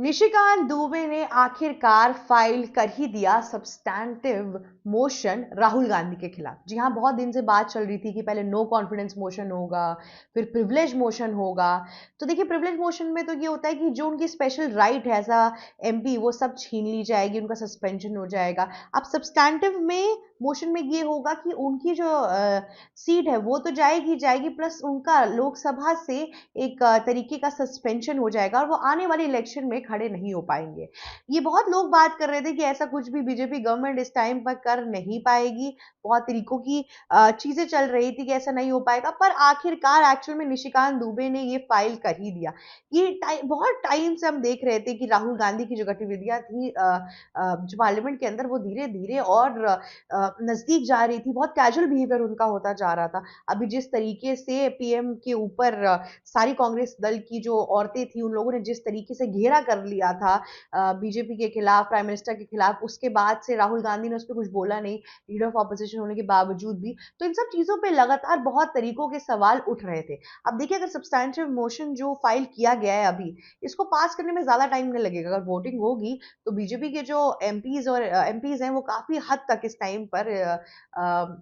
निशिकांत दुबे ने आखिरकार फाइल कर ही दिया सब्सटैंटिव मोशन राहुल गांधी के खिलाफ। जी हाँ, बहुत दिन से बात चल रही थी कि पहले नो कॉन्फिडेंस मोशन होगा, फिर प्रिविलेज मोशन होगा। तो देखिए, प्रिविलेज मोशन में तो ये होता है कि जो उनकी स्पेशल राइट है एज एमपी, वो सब छीन ली जाएगी, उनका सस्पेंशन हो जाएगा। अब सब्सटैंटिव में मोशन में ये होगा कि उनकी जो सीट है वो तो जाएगी जाएगी, प्लस उनका लोकसभा से एक तरीके का सस्पेंशन हो जाएगा और वो आने वाले इलेक्शन में खड़े नहीं हो पाएंगे। ये बहुत लोग बात कर रहे थे कि ऐसा कुछ भी बीजेपी गवर्नमेंट इस टाइम पर कर नहीं पाएगी। बहुत तरीकों की चीजें चल रही थी कि ऐसा नहीं हो पाएगा, पर आखिरकार एक्चुअल में निशिकांत दुबे ने ये फाइल कर ही दिया। ये बहुत टाइम से हम देख रहे थे कि राहुल गांधी की जो गतिविधियां थी जो पार्लियामेंट के अंदर, वो धीरे धीरे और नजदीक जा रही थी। बहुत कैजुअल बिहेवियर उनका होता जा रहा था। अभी जिस तरीके से पीएम के ऊपर सारी कांग्रेस दल की जो औरतें थी, उन लोगों ने जिस तरीके से घेरा कर लिया था बीजेपी के खिलाफ, प्राइम मिनिस्टर के खिलाफ, उसके बाद से राहुल गांधी ने उस पर कुछ बोला नहीं, लीडर ऑफ ऑपोजिशन होने के बावजूद भी। तो इन सब चीजों पे लगातार बहुत तरीकों के सवाल उठ रहे थे। अब देखिए, अगर सब्सटैंशियल मोशन जो फाइल किया गया है अभी, इसको पास करने में ज्यादा टाइम नहीं लगेगा। अगर वोटिंग होगी तो बीजेपी के जो एमपीज हैं वो काफी हद तक इस टाइम पर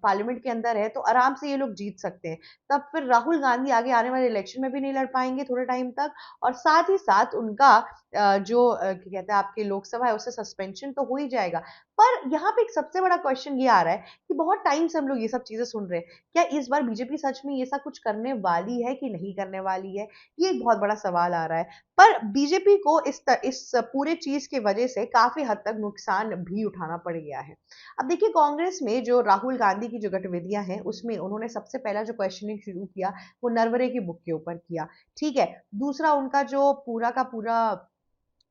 पार्लियामेंट के अंदर है, तो आराम से ये लोग जीत सकते हैं। तब फिर राहुल गांधी आगे आने वाले इलेक्शन में भी नहीं लड़ पाएंगे थोड़े टाइम तक, और साथ ही साथ उनका जो क्या कहते हैं आपके लोकसभा है, उससे सस्पेंशन तो हो ही जाएगा। पर यहाँ पे एक सबसे बड़ा क्वेश्चन ये आ रहा है कि बहुत टाइम से हम लोग ये सब चीजें सुन रहे हैं, क्या इस बार बीजेपी सच में ये सब कुछ करने वाली है कि नहीं करने वाली है? ये एक बहुत बड़ा सवाल आ रहा है। पर बीजेपी को इस पूरे चीज की वजह से काफी हद तक नुकसान भी उठाना पड़ गया है। अब देखिए, कांग्रेस में जो राहुल गांधी की जो गतिविधियां हैं, उसमें उन्होंने सबसे पहला जो क्वेश्चनिंग शुरू किया, वो नरवरे की बुक के ऊपर किया। ठीक है। दूसरा, उनका जो पूरा का पूरा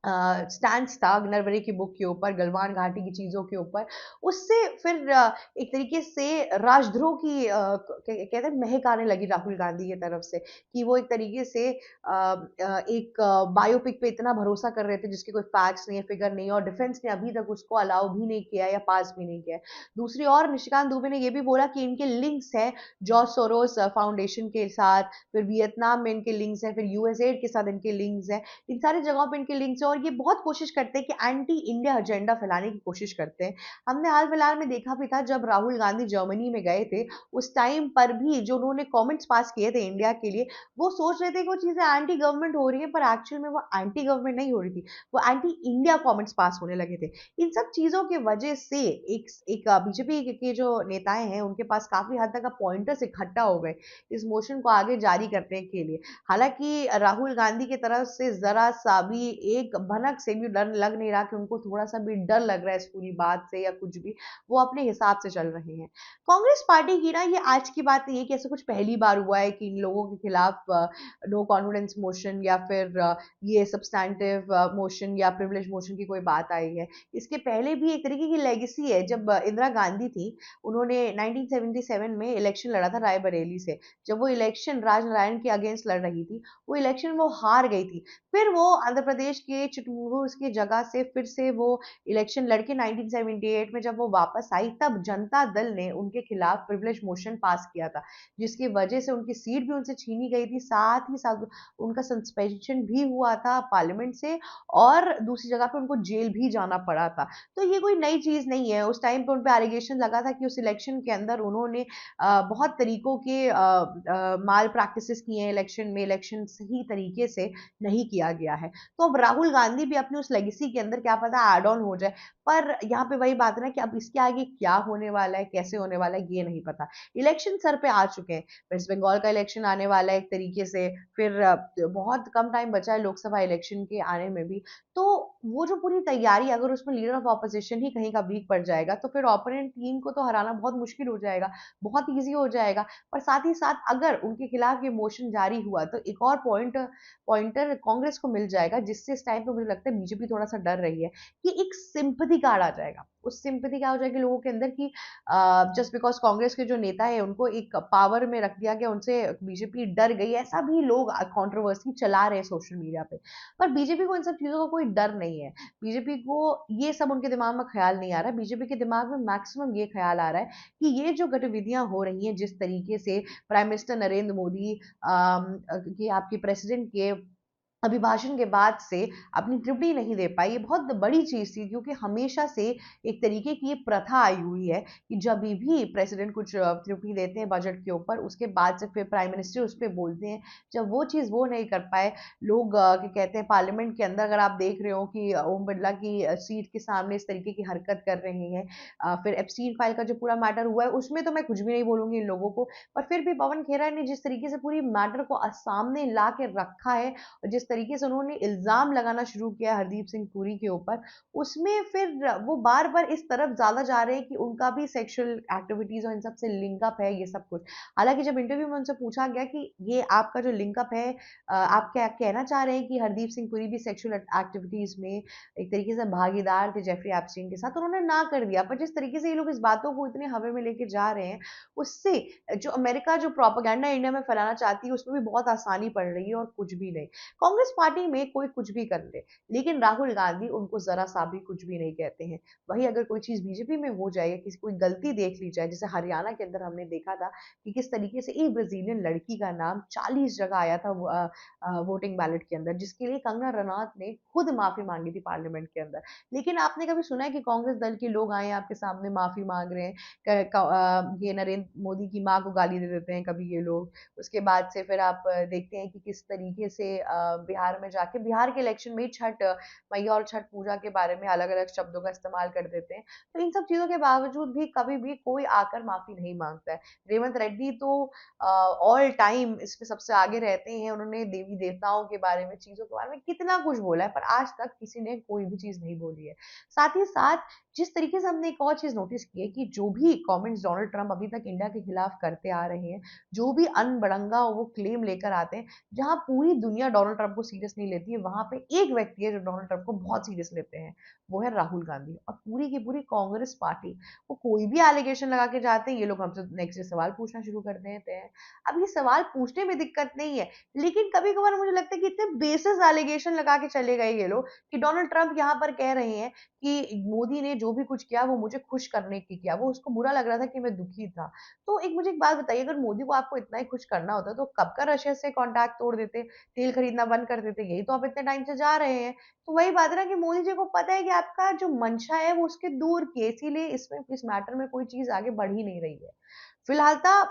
स्टैंड था नरवरे की बुक के ऊपर, गलवान घाटी की चीजों के ऊपर, उससे फिर एक तरीके से राजद्रोह की कहते हैं महक आने लगी राहुल गांधी की तरफ से, कि वो एक तरीके से एक बायोपिक पे इतना भरोसा कर रहे थे जिसके कोई फैक्ट्स नहीं है, फिगर नहीं है, और डिफेंस ने अभी तक उसको अलाउ भी नहीं किया या पास भी नहीं किया। दूसरी ओर निशिकांत दुबे ने यह भी बोला कि इनके लिंक्स हैं जॉर्ज सोरोस फाउंडेशन के साथ, फिर वियतनाम में इनके लिंक्स हैं, फिर यूएसएड के साथ इनके लिंक्स हैं, इन सारी जगहों पे इनके लिंक्स हैं, और ये बहुत कोशिश करते हैं कि एंटी इंडिया एजेंडा फैलाने की कोशिश करते हैं। हमने हाल फिलहाल में देखा भी था, जब राहुल गांधी जर्मनी में गए थे, उस टाइम पर भी जो उन्होंने कमेंट्स पास किए थे इंडिया के लिए, वो सोच रहे थे कि वो चीजें एंटी गवर्नमेंट हो रही है, पर एक्चुअल में वो एंटी गवर्नमेंट नहीं हो रही थी, वो एंटी इंडिया कमेंट्स पास होने लगे थे। इन सब चीजों की वजह से एक एक बीजेपी के जो नेताएं हैं, उनके पास काफी हद तक पॉइंटर्स इकट्ठा हो गए इस मोशन को आगे जारी करने के लिए। हालांकि राहुल गांधी की तरफ से जरा सा भी, एक भनक से भी डर लग नहीं रहा कि उनको थोड़ा सा भी डर लग रहा है इस पूरी बात से या कुछ भी, वो अपने हिसाब से चल रहे हैं। कांग्रेस पार्टी की ना, ये आज की बात नहीं है कि ऐसा कुछ पहली बार हुआ है कि इन लोगों के खिलाफ नो कॉन्फिडेंस मोशन या फिर ये सब्सटैंटिव मोशन या प्रिविलेज मोशन की कोई बात आई है। इसके पहले भी एक तरीके की लेगेसी है। जब इंदिरा गांधी थी, उन्होंने 1977 में इलेक्शन लड़ा था रायबरेली से। जब वो इलेक्शन राजनारायण के अगेंस्ट लड़ रही थी, वो इलेक्शन वो हार गई थी। फिर वो आंध्र प्रदेश के चिटूर की जगह से फिर से वो इलेक्शन लड़के 1978 में जब वो वापस आई, तब जनता दल ने उनके खिलाफ प्रिविलेज मोशन पास किया था, जिसकी वजह से उनकी सीट भी उनसे छीनी गई थी, साथ ही साथ उनका सस्पेंशन भी हुआ था पार्लियामेंट से, और दूसरी जगह पे उनको जेल भी जाना पड़ा था। तो ये कोई नई चीज नहीं है। उस टाइम पे उन पे एलिगेशन लगा था कि उस इलेक्शन के अंदर उन्होंने बहुत तरीकों के माल प्रैक्टिसेस किए हैं इलेक्शन में, इलेक्शन सही तरीके से नहीं किया गया है। तो अब राहुल गांधी भी अपने उस लेगेसी के अंदर क्या पता ऐड ऑन हो जाए। पर यहाँ पे वही बात है ना कि अब इसके आगे क्या होने वाला है, कैसे होने वाला है, ये नहीं पता। इलेक्शन सर पे आ चुके हैं, वेस्ट बंगाल का इलेक्शन आने वाला है एक तरीके से, फिर बहुत कम टाइम बचा है लोकसभा इलेक्शन के आने में भी। तो वो जो पूरी तैयारी, अगर उसमें लीडर ऑफ ऑपोजिशन ही कहीं का वीक पड़ जाएगा, तो फिर ओपोनेंट टीम को तो हराना बहुत मुश्किल हो जाएगा, बहुत ईजी हो जाएगा। पर साथ ही साथ अगर उनके खिलाफ ये मोशन जारी हुआ, तो एक और पॉइंटर कांग्रेस को मिल जाएगा, जिससे इस टाइम पे मुझे लगता है बीजेपी थोड़ा सा डर रही है कि एक सिंपैथी कार्ड आ जाएगा। उस सिंपैथी क्या हो जाएगी लोगों के अंदर कि जस्ट बिकॉज कांग्रेस के जो नेता है उनको एक पावर में रख दिया गया, उनसे बीजेपी डर गई, ऐसा भी लोग कंट्रोवर्सी चला रहे हैं सोशल मीडिया पे। पर बीजेपी को इन सब चीजों का कोई डर नहीं है। बीजेपी को ये सब उनके दिमाग में ख्याल नहीं आ रहा है। बीजेपी के दिमाग में मैक्सिमम ये ख्याल आ रहा है कि ये जो गतिविधियां हो रही हैं, जिस तरीके से प्राइम मिनिस्टर नरेंद्र मोदी, कि आपके प्रेसिडेंट के अभिभाषण के बाद से अपनी टिप्पणी नहीं दे पाई। ये बहुत बड़ी चीज़ थी क्योंकि हमेशा से एक तरीके की ये प्रथा आई हुई है कि जब भी प्रेसिडेंट कुछ टिप्पणी देते हैं बजट के ऊपर, उसके बाद से फिर प्राइम मिनिस्टर उस पे बोलते हैं। जब वो चीज़ वो नहीं कर पाए, लोग क्या कहते हैं पार्लियामेंट के अंदर अगर आप देख रहे हो कि ओम बिरला की सीट के सामने इस तरीके की हरकत कर रहे हैं। फिर एप्स्टीन फाइल का जो पूरा मैटर हुआ है उसमें तो मैं कुछ भी नहीं बोलूँगी इन लोगों को, पर फिर भी पवन खेरा ने जिस तरीके से पूरी मैटर को सामने ला के रखा है, जिस तरीके से उन्होंने इल्ज़ाम लगाना शुरू किया हरदीप सिंह पुरी के ऊपर, उसमें फिर वो बार-बार इस तरफ ज़्यादा जा रहे हैं कि उनका भी सेक्सुअल एक्टिविटीज़ और इन सब से लिंक अप है ये सब कुछ। हालाँकि जब इंटरव्यू में उनसे पूछा गया कि ये आपका जो लिंक अप है, आप क्या कहना चाह रहे हैं कि हरदीप सिंह पुरी भी सेक्सुअल एक्टिविटीज़ में एक तरीके से भागीदार थे जेफरी एप्स्टीन के साथ, तो उन्होंने ना कर दिया। पर जिस तरीके से ये लोग इस बातों को इतने हवा में लेके जा रहे हैं, उससे जो अमेरिका जो प्रोपेगेंडा इंडिया में फैलाना चाहती है, उसमें भी बहुत आसानी पड़ रही है और कुछ भी नहीं। कांग्रेस पार्टी में कोई कुछ भी कर ले, लेकिन राहुल गांधी उनको जरा सा भी कुछ भी नहीं कहते हैं। वही अगर कोई चीज बीजेपी में हो जाए या किसी कोई गलती देख ली जाए, जैसे हरियाणा के अंदर हमने देखा था कि किस तरीके से एक ब्राजीलियन लड़की का नाम 40 जगह आया था वोटिंग बैलेट के अंदर, जिसके लिए कंगना रनौत ने खुद माफी मांगी थी पार्लियामेंट के अंदर। लेकिन आपने कभी सुना है कि कांग्रेस दल के लोग आए आपके सामने माफी मांग रहे हैं? ये नरेंद्र मोदी की माँ को गाली दे देते हैं कभी ये लोग। उसके बाद से फिर आप देखते हैं कि किस तरीके से बिहार में जाके बिहार के इलेक्शन में ही छठ मैया और छठ पूजा के बारे में अलग-अलग शब्दों का इस्तेमाल कर देते हैं। तो इन सब चीज़ों के बावजूद भी कभी भी कोई आकर माफ़ी नहीं माँगता है। रेवंत रेड्डी तो ऑल टाइम इसमें सबसे आगे रहते हैं। उन्होंने देवी-देवताओं के बारे में, चीज़ों के बारे में कितना कुछ बोला है, पर आज तक किसी ने कोई भी चीज़ नहीं बोली है। साथ ही साथ जिस तरीके से हमने एक और चीज़ नोटिस की है कि जो भी कमेंट्स डोनाल्ड ट्रंप अभी तक इंडिया के खिलाफ करते आ रहे हैं, जो भी अनबड़ंगा वो क्लेम लेकर आते हैं, जहाँ पूरी दुनिया डोनाल्ड ट्रंप को सीरियस नहीं लेती है, वहाँ पे एक व्यक्ति है जो डोनाल्ड ट्रंप को बहुत सीरियस लेते हैं, वो है राहुल गांधी और पूरी की पूरी कांग्रेस पार्टी। वो कोई भी एलिगेशन लगा के जाते हैं, ये लोग हमसे नेक्स्ट डे सवाल पूछना शुरू कर देते हैं। अब ये सवाल पूछने में दिक्कत नहीं है, लेकिन कभी कभार मुझे लगता है कि इतने बेसिस एलिगेशन लगा के चले गए ये लोग कि डोनाल्ड ट्रंप यहाँ पर कह रहे हैं कि मोदी ने जो भी कुछ किया वो मुझे खुश करने के किया, वो उसको बुरा लग रहा था कि मैं दुखी था। तो एक मुझे एक बात बताइए, अगर मोदी को आपको इतना ही खुश करना होता तो कब का रशिया से कॉन्टैक्ट तोड़ देते, तेल खरीदना बंद कर देते? यही तो आप इतने टाइम से जा रहे हैं। तो वही बात है ना कि मोदी जी को पता है कि आपका जो मंशा है वो उसके दूर की है, इसीलिए इसमें इस मैटर में कोई चीज आगे बढ़ ही नहीं रही है फिलहाल।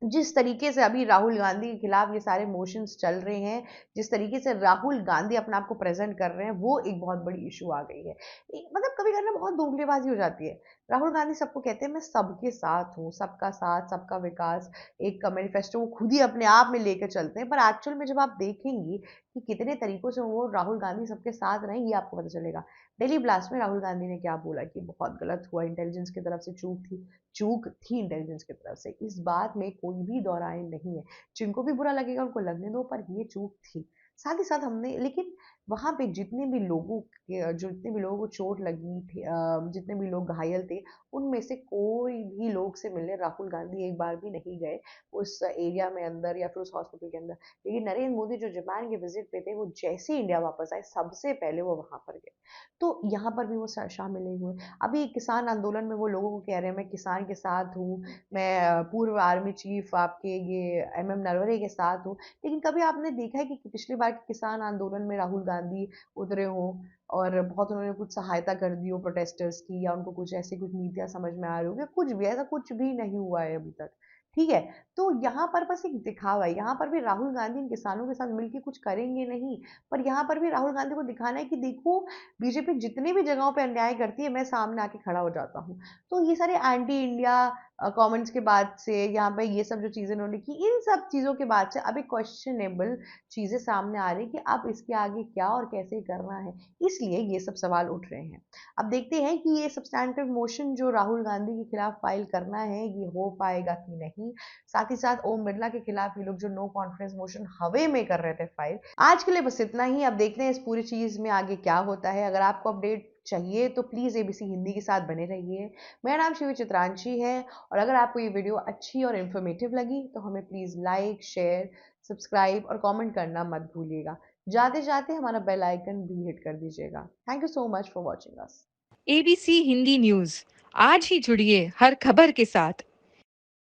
जिस तरीके से अभी राहुल गांधी के खिलाफ ये सारे मोशंस चल रहे हैं, जिस तरीके से राहुल गांधी अपने आप को प्रेजेंट कर रहे हैं, वो एक बहुत बड़ी इशू आ गई है। मतलब कभी कभी ना बहुत धोखेबाजी हो जाती है। राहुल गांधी सबको कहते हैं मैं सबके साथ हूँ, सबका साथ सबका विकास, एक मैनिफेस्टो वो खुद ही अपने आप में लेकर चलते हैं, पर एक्चुअल में जब आप देखेंगी कि कितने तरीकों से वो राहुल गांधी सबके साथ रहे, ये आपको पता चलेगा। दिल्ली ब्लास्ट में राहुल गांधी ने क्या बोला कि बहुत गलत हुआ, इंटेलिजेंस की तरफ से चूक थी इंटेलिजेंस की तरफ से, इस बात में कोई भी दो राय नहीं है। जिनको भी बुरा लगेगा उनको लगने दो, पर ये चूक थी। साथ ही साथ हमने लेकिन वहां पे जितने भी लोगों जो जितने भी लोगों को चोट लगी थी, जितने भी लोग घायल थे, उनमें से कोई भी लोग से मिलने राहुल गांधी एक बार भी नहीं गए उस एरिया में अंदर या फिर उस हॉस्पिटल के अंदर। लेकिन नरेंद्र मोदी जो जापान के विजिट पे थे, वो जैसे ही इंडिया वापस आए सबसे पहले वो वहां पर गए। तो यहाँ पर भी वो शामिल नहीं हुए। अभी किसान आंदोलन में वो लोगों को कह रहे हैं मैं किसान के साथ हूँ, मैं पूर्व आर्मी चीफ आपके ये एमएम नरवणे के साथ हूँ। लेकिन कभी आपने देखा है कि पिछली बार के किसान आंदोलन में राहुल गांधी उतरे हों और बहुत उन्होंने कुछ सहायता कर दी हो प्रोटेस्टर्स की, या उनको कुछ ऐसी कुछ नीतियां समझ में आ रही हो, या कुछ भी ऐसा कुछ भी नहीं हुआ है अभी तक। ठीक है, तो यहाँ पर बस एक दिखावा है। यहाँ पर भी राहुल गांधी इन किसानों के साथ मिलकर कुछ करेंगे नहीं, पर यहाँ पर भी राहुल गांधी को दिखाना है कि देखो बीजेपी जितनी भी जगहों पे अन्याय करती है, मैं सामने आके खड़ा हो जाता हूँ। तो ये सारे एंटी इंडिया कमेंट्स के बाद से यहाँ पे ये सब जो चीजें उन्होंने की, इन सब चीजों के बाद से अभी क्वेश्चनेबल चीजें सामने आ रही कि अब इसके आगे क्या और कैसे करना है, इसलिए ये सब सवाल उठ रहे हैं। अब देखते हैं कि ये सब्सटैंटिव मोशन जो राहुल गांधी के खिलाफ फाइल करना है, ये हो पाएगा कि नहीं। साथ ही साथ ओम बिरला के खिलाफ ये लोग जो नो कॉन्फिडेंस मोशन हवे में कर रहे थे फाइल, आज के लिए बस इतना ही। अब देखते हैं इस पूरी चीज में आगे क्या होता है। अगर आपको अपडेट चाहिए तो प्लीज एबीसी हिंदी के साथ बने रहिए। मेरा नाम शिवी चित्रांशी है, और अगर आपको ये वीडियो अच्छी और इन्फॉर्मेटिव लगी तो हमें प्लीज लाइक, शेयर, सब्सक्राइब और कमेंट करना मत भूलिएगा। जाते जाते हमारा बेल आइकन भी हिट कर दीजिएगा। Thank you so much for watching us. ABC Hindi news, आज ही जुड़िए हर खबर के साथ।